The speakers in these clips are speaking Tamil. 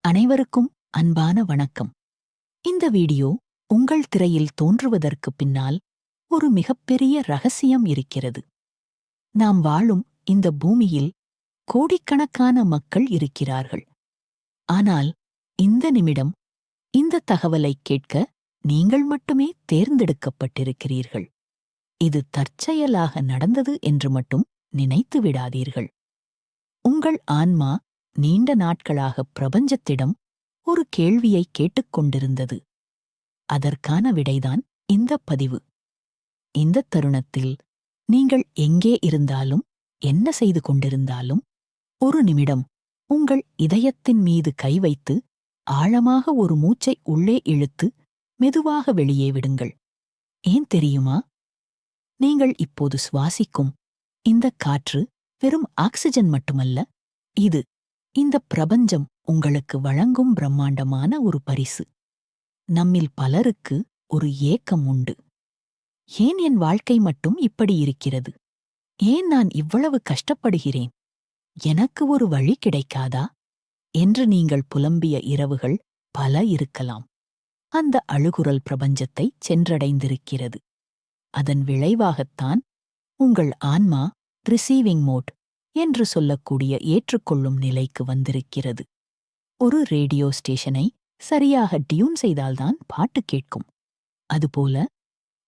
அனைவருக்கும் அன்பான வணக்கம். இந்த வீடியோ உங்கள் திரையில் தோன்றுவதற்கு பின்னால் ஒரு மிகப்பெரிய ரகசியம் இருக்கிறது. நாம் வாழும் இந்த பூமியில் கோடிக்கணக்கான மக்கள் இருக்கிறார்கள். ஆனால் இந்த நிமிடம் இந்த தகவலை கேட்க நீங்கள் மட்டுமே தேர்ந்தெடுக்கப்பட்டிருக்கிறீர்கள். இது தற்செயலாக நடந்தது என்று மட்டும் நினைத்து விடாதீர்கள். உங்கள் ஆன்மா நீண்ட நாட்களாக பிரபஞ்சத்திடம் ஒரு கேள்வியை கேட்டுக்கொண்டிருந்தது. அதற்கான விடைதான் இந்த பதிவு. இந்த தருணத்தில் நீங்கள் எங்கே இருந்தாலும் என்ன செய்து கொண்டிருந்தாலும் ஒரு நிமிடம் உங்கள் இதயத்தின் மீது கை வைத்து ஆழமாக ஒரு மூச்சை உள்ளே இழுத்து மெதுவாக வெளியே விடுங்கள். ஏன் தெரியுமா? நீங்கள் இப்போது சுவாசிக்கும் இந்த காற்று வெறும் ஆக்சிஜன் மட்டுமல்ல, இது இந்த பிரபஞ்சம் உங்களுக்கு வழங்கும் பிரம்மாண்டமான ஒரு பரிசு. நம்மில் பலருக்கு ஒரு ஏக்கம் உண்டு. ஏன் என் வாழ்க்கை மட்டும் இப்படி இருக்கிறது? ஏன் நான் இவ்வளவு கஷ்டப்படுகிறேன்? எனக்கு ஒரு வழி கிடைக்காதா என்று நீங்கள் புலம்பிய இரவுகள் பல இருக்கலாம். அந்த அழுகுரல் பிரபஞ்சத்தை சென்றடைந்திருக்கிறது. அதன் விளைவாகத்தான் உங்கள் ஆன்மா ரிசீவிங் மோட் என்று சொல்லக்கூடிய ஏற்றுக்கொள்ளும் நிலைக்கு வந்திருக்கிறது. ஒரு ரேடியோ ஸ்டேஷனை சரியாக டியூன் செய்தால்தான் பாட்டு கேட்கும். அதுபோல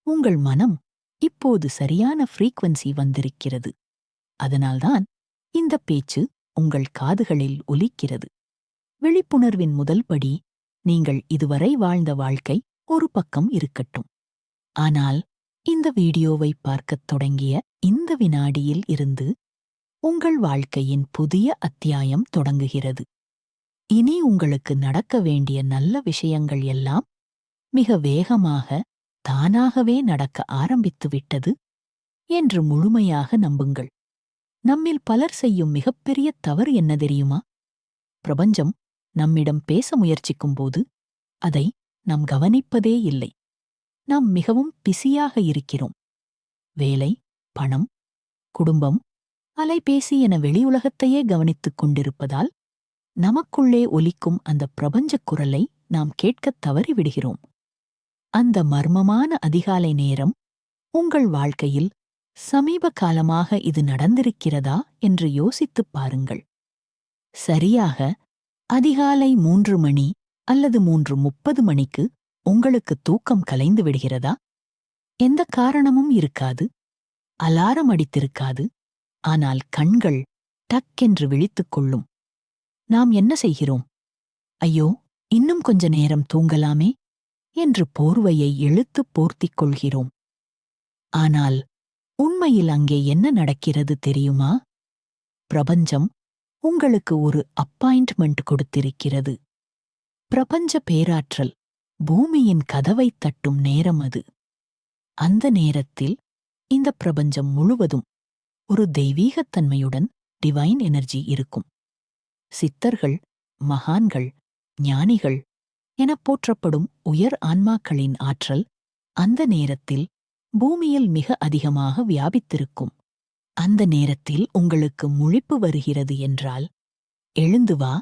உங்கள் மனம் இப்போது சரியான ஃப்ரீக்வன்சி வந்திருக்கிறது. அதனால்தான் இந்த பேச்சு உங்கள் காதுகளில் ஒலிக்கிறது. விழிப்புணர்வின் முதல் படி நீங்கள் இதுவரை வாழ்ந்த வாழ்க்கை ஒரு பக்கம் இருக்கட்டும். ஆனால் இந்த வீடியோவை பார்க்கத் தொடங்கிய இந்த வினாடியில் இருந்து உங்கள் வாழ்க்கையின் புதிய அத்தியாயம் தொடங்குகிறது. இனி உங்களுக்கு நடக்க வேண்டிய நல்ல விஷயங்கள் எல்லாம் மிக வேகமாக தானாகவே நடக்க ஆரம்பித்துவிட்டது என்று முழுமையாக நம்புங்கள். நம்மில் பலர் செய்யும் மிகப்பெரிய தவறு என்ன தெரியுமா? பிரபஞ்சம் நம்மிடம் பேச முயற்சிக்கும்போது அதை நாம் கவனிப்பதே இல்லை. நாம் மிகவும் பிஸியாக இருக்கிறோம். வேலை, பணம், குடும்பம், அலைபேசி என வெளியுலகத்தையே கவனித்துக் கொண்டிருப்பதால் நமக்குள்ளே ஒலிக்கும் அந்த பிரபஞ்சக் குரலை நாம் கேட்கத் தவறிவிடுகிறோம். அந்த மர்மமான அதிகாலை நேரம் உங்கள் வாழ்க்கையில் சமீப காலமாக இது நடந்திருக்கிறதா என்று யோசித்துப் பாருங்கள். சரியாக அதிகாலை 3 மணி அல்லது 3:30 மணிக்கு உங்களுக்கு தூக்கம் கலைந்து விடுகிறதா? எந்த காரணமும் இருக்காது. அலாரம் அடித்திருக்காது. ஆனால் கண்கள் டக்கென்று விழித்துக் கொள்ளும். நாம் என்ன செய்கிறோம்? ஐயோ, இன்னும் கொஞ்ச நேரம் தூங்கலாமே என்று போர்வையை இழுத்துப் போர்த்திக் கொள்கிறோம். ஆனால் உண்மையில் அங்கே என்ன நடக்கிறது தெரியுமா? பிரபஞ்சம் உங்களுக்கு ஒரு அப்பாயின்ட்மெண்ட் கொடுத்திருக்கிறது. பிரபஞ்ச பேராற்றல் பூமியின் கதவைத் தட்டும் நேரம் அது. அந்த நேரத்தில் இந்த பிரபஞ்சம் முழுவதும் ஒரு தெய்வீகத்தன்மையுடன் டிவைன் எனர்ஜி இருக்கும். சித்தர்கள், மகான்கள், ஞானிகள் எனப் போற்றப்படும் உயர் ஆன்மாக்களின் ஆற்றல் அந்த நேரத்தில் பூமியில் மிக அதிகமாக வியாபித்திருக்கும். அந்த நேரத்தில் உங்களுக்கு முழிப்பு வருகிறது என்றால், எழுந்து வா,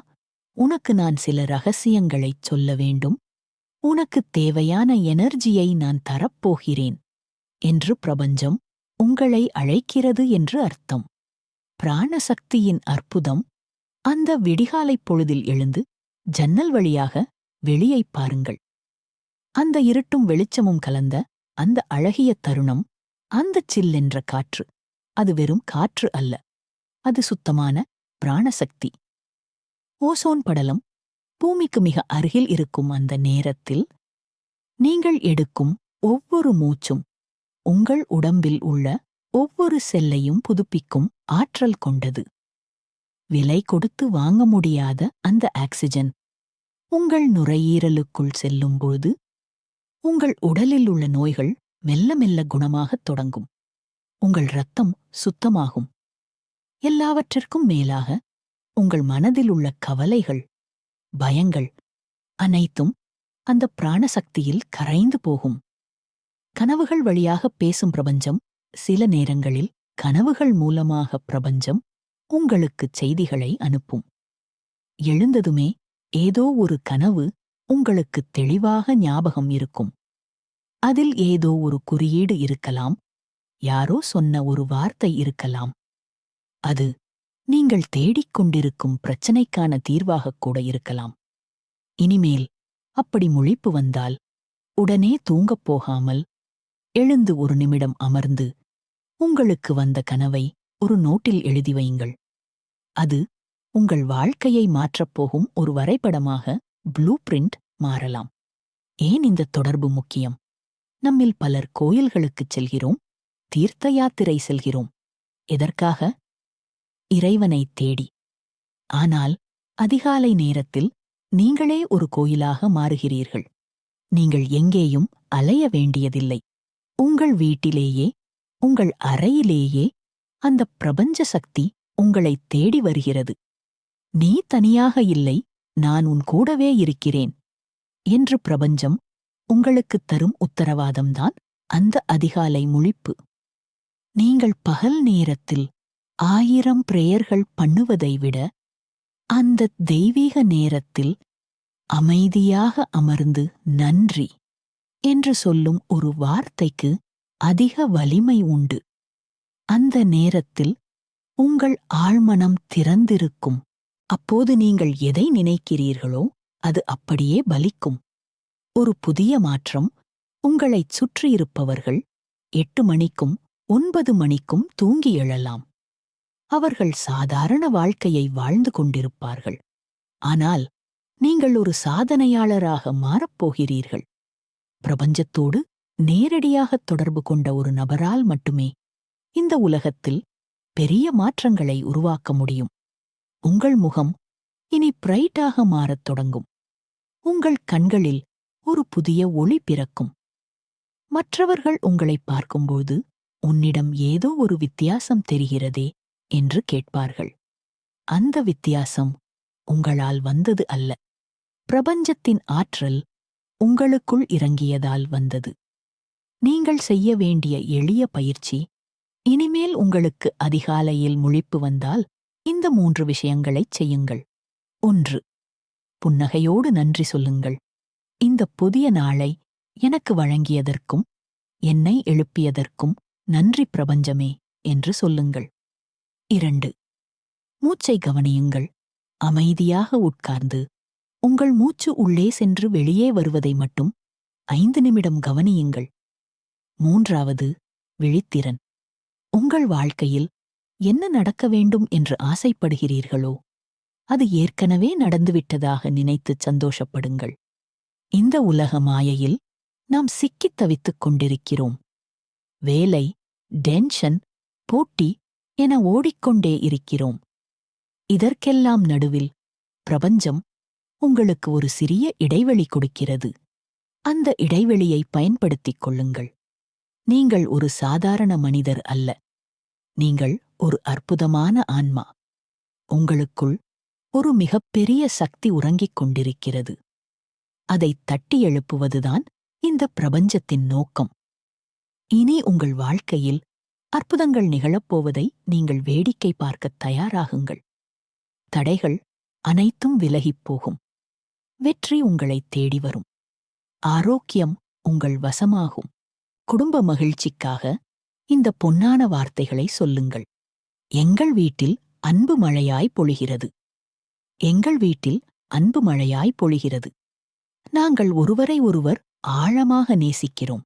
உனக்கு நான் சில ரகசியங்களைச் சொல்ல வேண்டும், உனக்குத் தேவையான எனர்ஜியை நான் தரப்போகிறேன் என்று பிரபஞ்சம் உங்களை அழைக்கிறது என்று அர்த்தம். பிராணசக்தியின் அற்புதம். அந்த விடிகாலைப் பொழுதில் எழுந்து ஜன்னல் வழியாக வெளியைப் பாருங்கள். அந்த இருட்டும் வெளிச்சமும் கலந்த அந்த அழகிய தருணம், அந்தச் சில்லென்ற காற்று, அது வெறும் காற்று அல்ல, அது சுத்தமான பிராணசக்தி. ஓசோன் படலம் பூமிக்கு மிக அருகில் இருக்கும் அந்த நேரத்தில் நீங்கள் எடுக்கும் ஒவ்வொரு மூச்சும் உங்கள் உடம்பில் உள்ள ஒவ்வொரு செல்லையும் புதுப்பிக்கும் ஆற்றல் கொண்டது. விலை கொடுத்து வாங்க முடியாத அந்த ஆக்சிஜன் உங்கள் நுரையீரலுக்குள் செல்லும்போது உங்கள் உடலில் உள்ள நோய்கள் மெல்ல மெல்ல குணமாகத் தொடங்கும். உங்கள் இரத்தம் சுத்தமாகும். எல்லாவற்றிற்கும் மேலாக உங்கள் மனதில் உள்ள கவலைகள், பயங்கள் அனைத்தும் அந்த பிராணசக்தியில் கரைந்து போகும். கனவுகள் வழியாக பேசும் பிரபஞ்சம் சில நேரங்களில் கனவுகள் மூலமாக பிரபஞ்சம் உங்களுக்குச் செய்திகளை அனுப்பும். எழுந்ததுமே ஏதோ ஒரு கனவு உங்களுக்கு தெளிவாக ஞாபகம் இருக்கும். அதில் ஏதோ ஒரு குறியீடு இருக்கலாம், யாரோ சொன்ன ஒரு வார்த்தை இருக்கலாம். அது நீங்கள் தேடிக்கொண்டிருக்கும் பிரச்சனைக்கான தீர்வாகக் கூட இருக்கலாம். இனிமேல் அப்படி முழிப்பு வந்தால் உடனே தூங்கப் போகாமல் எழுந்து ஒரு நிமிடம் அமர்ந்து உங்களுக்கு வந்த கனவை ஒரு நோட்டில் எழுதி வையுங்கள். அது உங்கள் வாழ்க்கையை மாற்றப்போகும் ஒரு வரைபடமாக, ப்ளூ பிரிண்ட் மாறலாம். ஏன் இந்த தொடர்பு முக்கியம்? நம்மில் பலர் கோயில்களுக்குச் செல்கிறோம், தீர்த்த யாத்திரை செல்கிறோம். எதற்காக? இறைவனைத் தேடி. ஆனால் அதிகாலை நேரத்தில் நீங்களே ஒரு கோயிலாக மாறுகிறீர்கள். நீங்கள் எங்கேயும் அலைய வேண்டியதில்லை. உங்கள் வீட்டிலேயே, உங்கள் அறையிலேயே அந்த பிரபஞ்ச சக்தி உங்களைத் தேடி வருகிறது. நீ தனியாக இல்லை, நான் உன் கூடவே இருக்கிறேன் என்று பிரபஞ்சம் உங்களுக்குத் தரும் உத்தரவாதம்தான் அந்த அதிகாலை முழிப்பு. நீங்கள் பகல் நேரத்தில் 1000 பிரேயர்கள் பண்ணுவதை விட அந்த தெய்வீக நேரத்தில் அமைதியாக அமர்ந்து நன்றி என்று சொல்லும் ஒரு வார்த்தைக்கு அதிக வலிமை உண்டு. அந்த நேரத்தில் உங்கள் ஆழ்மனம் திறந்திருக்கும். அப்போது நீங்கள் எதை நினைக்கிறீர்களோ அது அப்படியே பலிக்கும். ஒரு புதிய மாற்றம். உங்களைச் சுற்றியிருப்பவர்கள் 8 மணிக்கும் 9 மணிக்கும் தூங்கி எழலாம். அவர்கள் சாதாரண வாழ்க்கையை வாழ்ந்து கொண்டிருப்பார்கள். ஆனால் நீங்கள் ஒரு சாதனையாளராக மாறப்போகிறீர்கள். பிரபஞ்சத்தோடு நேரடியாகத் தொடர்பு கொண்ட ஒரு நபரால் மட்டுமே இந்த உலகத்தில் பெரிய மாற்றங்களை உருவாக்க முடியும். உங்கள் முகம் இனி பிரைட்டாக மாறத் தொடங்கும். உங்கள் கண்களில் ஒரு புதிய ஒளி பிறக்கும். மற்றவர்கள் உங்களைப் பார்க்கும்போது உன்னிடம் ஏதோ ஒரு வித்தியாசம் தெரிகிறதே என்று கேட்பார்கள். அந்த வித்தியாசம் உங்களால் வந்தது அல்ல. பிரபஞ்சத்தின் ஆற்றல் உங்களுக்குள் இறங்கியதால் வந்தது. நீங்கள் செய்ய வேண்டிய எளிய பயிற்சி, இனிமேல் உங்களுக்கு அதிகாலையில் முழிப்பு வந்தால் இந்த 3 விஷயங்களைச் செய்யுங்கள். 1. புன்னகையோடு நன்றி சொல்லுங்கள். இந்த புதிய நாளை எனக்கு வழங்கியதற்கும் என்னை எழுப்பியதற்கும் நன்றி பிரபஞ்சமே என்று சொல்லுங்கள். 2. மூச்சை கவனியுங்கள். அமைதியாக உட்கார்ந்து உங்கள் மூச்சு உள்ளே சென்று வெளியே வருவதை மட்டும் 5 நிமிடம் கவனியுங்கள். 3. விழித்திறன். உங்கள் வாழ்க்கையில் என்ன நடக்க வேண்டும் என்று ஆசைப்படுகிறீர்களோ அது ஏற்கனவே நடந்துவிட்டதாக நினைத்துச் சந்தோஷப்படுங்கள். இந்த உலக மாயையில் நாம் சிக்கித் தவித்துக் கொண்டிருக்கிறோம். வேலை, டென்ஷன், போட்டி என ஓடிக்கொண்டே இருக்கிறோம். இதற்கெல்லாம் நடுவில் பிரபஞ்சம் உங்களுக்கு ஒரு சிறிய இடைவெளி கொடுக்கிறது. அந்த இடைவெளியை பயன்படுத்திக் கொள்ளுங்கள். நீங்கள் ஒரு சாதாரண மனிதர் அல்ல. நீங்கள் ஒரு அற்புதமான ஆன்மா. உங்களுக்குள் ஒரு மிகப்பெரிய சக்தி உறங்கிக் கொண்டிருக்கிறது. அதைத் தட்டி எழுப்புவதுதான் இந்த பிரபஞ்சத்தின் நோக்கம். இனி உங்கள் வாழ்க்கையில் அற்புதங்கள் நிகழப்போவதை நீங்கள் வேடிக்கை பார்க்கத் தயாராகுங்கள். தடைகள் அனைத்தும் விலகிப் போகும். வெற்றி உங்களைத் தேடி வரும். ஆரோக்கியம் உங்கள் வசமாகும். குடும்ப மகிழ்ச்சிக்காக இந்த பொன்னான வார்த்தைகளை சொல்லுங்கள். எங்கள் வீட்டில் அன்பு மழையாய் பொழிகிறது. எங்கள் வீட்டில் அன்பு மழையாய் பொழிகிறது. நாங்கள் ஒருவரை ஒருவர் ஆழமாக நேசிக்கிறோம்.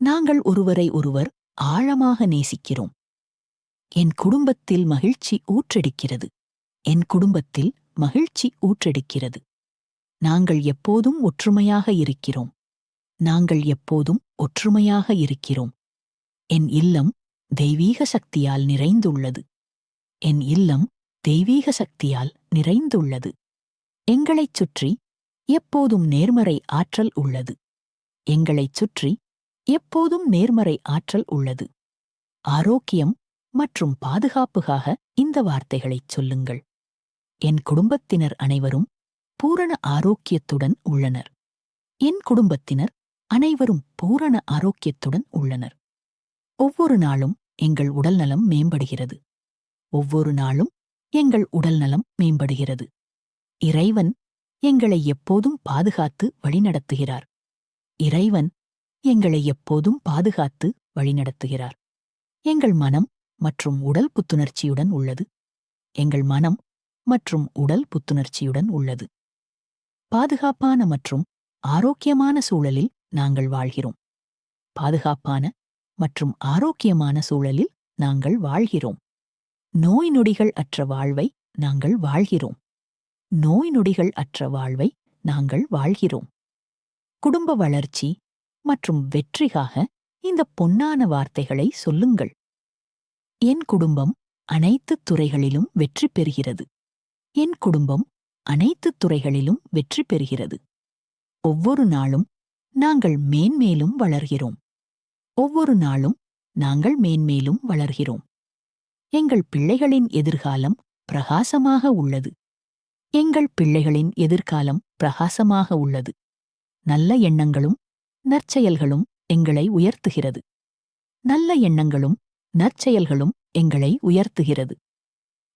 நாங்கள் ஒருவரை ஒருவர் ஆழமாக நேசிக்கிறோம். என் குடும்பத்தில் மகிழ்ச்சி ஊற்றெடுக்கிறது. என் குடும்பத்தில் மகிழ்ச்சி ஊற்றெடுக்கிறது. நாங்கள் எப்போதும் ஒற்றுமையாக இருக்கிறோம். நாங்கள் எப்போதும் ஒற்றுமையாக இருக்கிறோம். என் இல்லம் தெய்வீக சக்தியால் நிறைந்துள்ளது. என் இல்லம் தெய்வீக சக்தியால் நிறைந்துள்ளது. எங்களைச் சுற்றி எப்போதும் நேர்மறை ஆற்றல் உள்ளது. எங்களைச் சுற்றி எப்போதும் நேர்மறை ஆற்றல் உள்ளது. ஆரோக்கியம் மற்றும் பாதுகாப்புக்காக இந்த வார்த்தைகளைச் சொல்லுங்கள். என் குடும்பத்தினர் அனைவரும் பூரண ஆரோக்கியத்துடன் உள்ளனர். என் குடும்பத்தினர் அனைவரும் பூரண ஆரோக்கியத்துடன் உள்ளனர். ஒவ்வொரு நாளும் எங்கள் உடல்நலம் மேம்படுகிறது. ஒவ்வொரு நாளும் எங்கள் உடல்நலம் மேம்படுகிறது. இறைவன் எங்களை எப்போதும் பாதுகாத்து வழிநடத்துகிறார். இறைவன் எங்களை எப்போதும் பாதுகாத்து வழிநடத்துகிறார். எங்கள் மனம் மற்றும் உடல் புத்துணர்ச்சியுடன் உள்ளது. எங்கள் மனம் மற்றும் உடல் புத்துணர்ச்சியுடன் உள்ளது. பாதுகாப்பான மற்றும் ஆரோக்கியமான சூழலில் நாங்கள் வாழ்கிறோம். பாதுகாப்பான மற்றும் ஆரோக்கியமான சூழலில் நாங்கள் வாழ்கிறோம். நோய் நொடிகள் அற்ற வாழ்வை நாங்கள் வாழ்கிறோம். நோய் நொடிகள் அற்ற வாழ்வை நாங்கள் வாழ்கிறோம். குடும்ப வளர்ச்சி மற்றும் வெற்றிக்காக இந்த பொன்னான வார்த்தைகளை சொல்லுங்கள். என் குடும்பம் அனைத்து துறைகளிலும் வெற்றி பெறுகிறது. என் குடும்பம் அனைத்து துறைகளிலும் வெற்றி பெறுகிறது. ஒவ்வொரு நாளும் நாங்கள் மேன்மேலும் வளர்கிறோம். ஒவ்வொரு நாளும் நாங்கள் மேன்மேலும் வளர்கிறோம். எங்கள் பிள்ளைகளின் எதிர்காலம் பிரகாசமாக உள்ளது. எங்கள் பிள்ளைகளின் எதிர்காலம் பிரகாசமாக உள்ளது. நல்ல எண்ணங்களும் நற்செயல்களும் எங்களை உயர்த்துகிறது. நல்ல எண்ணங்களும் நற்செயல்களும் எங்களை உயர்த்துகிறது.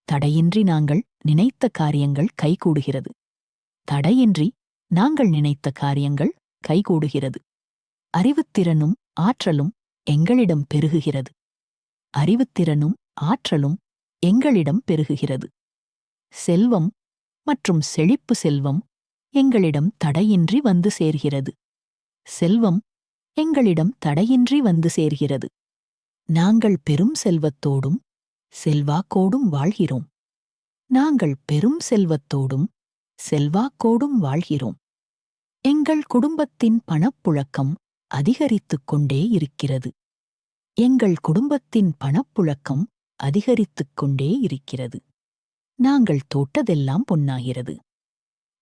தடையின்றி நாங்கள் நினைத்த காரியங்கள் கைகூடுகிறது. தடையின்றி நாங்கள் நினைத்த காரியங்கள் கைகூடுகிறது. அறிவுத்திறனும் ஆற்றலும் எங்களிடம் பெருகுகிறது. அறிவுத்திறனும் ஆற்றலும் எங்களிடம் பெருகுகிறது. செல்வம் மற்றும் செழிப்பு செல்வம் எங்களிடம் தடையின்றி வந்து சேர்கிறது. செல்வம் எங்களிடம் தடையின்றி வந்து சேர்கிறது. நாங்கள் பெரும் செல்வத்தோடும் செல்வாக்கோடும் வாழ்கிறோம். நாங்கள் பெரும் செல்வத்தோடும் செல்வாக்கோடும் வாழ்கிறோம். எங்கள் குடும்பத்தின் பணப்புழக்கம் அதிகரித்துக் கொண்டே இருக்கிறது. எங்கள் குடும்பத்தின் பணப்புழக்கம் அதிகரித்துக் கொண்டே இருக்கிறது. நாங்கள் தோட்டதெல்லாம் பொன்னாகிறது.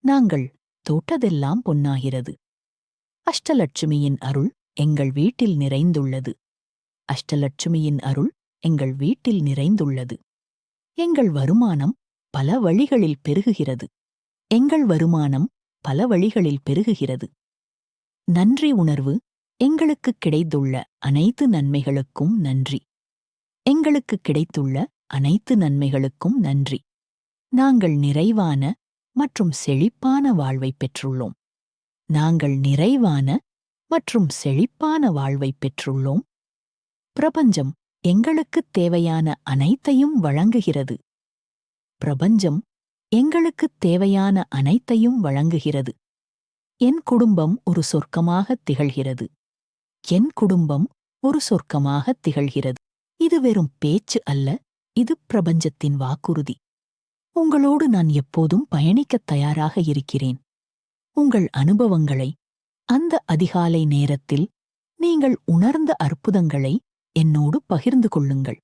நாங்கள் தோட்டதெல்லாம் பொன்னாகிறது. அஷ்டலட்சுமியின் அருள் எங்கள் வீட்டில் நிறைந்துள்ளது. அஷ்டலட்சுமியின் அருள் எங்கள் வீட்டில் நிறைந்துள்ளது. எங்கள் வருமானம் பல வழிகளில் பெருகுகிறது. எங்கள் வருமானம் பல வழிகளில் பெருகுகிறது. நன்றி உணர்வு எங்களுக்கு கிடைத்துள்ள அனைத்து நன்மைகளுக்கும் நன்றி. எங்களுக்கு கிடைத்துள்ள அனைத்து நன்மைகளுக்கும் நன்றி. நாங்கள் நிறைவான மற்றும் செழிப்பான வாழ்வை பெற்றுள்ளோம். நாங்கள் நிறைவான மற்றும் செழிப்பான வாழ்வை பெற்றுள்ளோம். பிரபஞ்சம் எங்களுக்குத் தேவையான அனைத்தையும் வழங்குகிறது. பிரபஞ்சம் எங்களுக்குத் தேவையான அனைத்தையும் வழங்குகிறது. என் குடும்பம் ஒரு சொர்க்கமாகத் திகழ்கிறது. என் குடும்பம் ஒரு சொர்க்கமாகத் திகழ்கிறது. இது வெறும் பேச்சு அல்ல, இது பிரபஞ்சத்தின் வாக்குறுதி. உங்களோடு நான் எப்போதும் பயணிக்கத் தயாராக இருக்கிறேன். உங்கள் அனுபவங்களை, அந்த அதிகாலை நேரத்தில் நீங்கள் உணர்ந்த அற்புதங்களை என்னோடு பகிர்ந்து கொள்ளுங்கள்.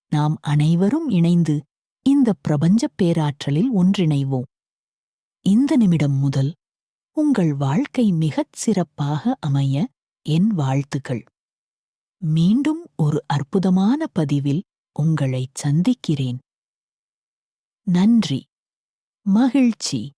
நாம் அனைவரும் இணைந்து இந்த பிரபஞ்சப் பேராற்றலில் ஒன்றிணைவோம். இந்த நிமிடம் முதல் உங்கள் வாழ்க்கை மிகச் சிறப்பாக அமைய என் வாழ்த்துக்கள். மீண்டும் ஒரு அற்புதமான பதிவில் உங்களைச் சந்திக்கிறேன். நன்றி. மகிழ்ச்சி.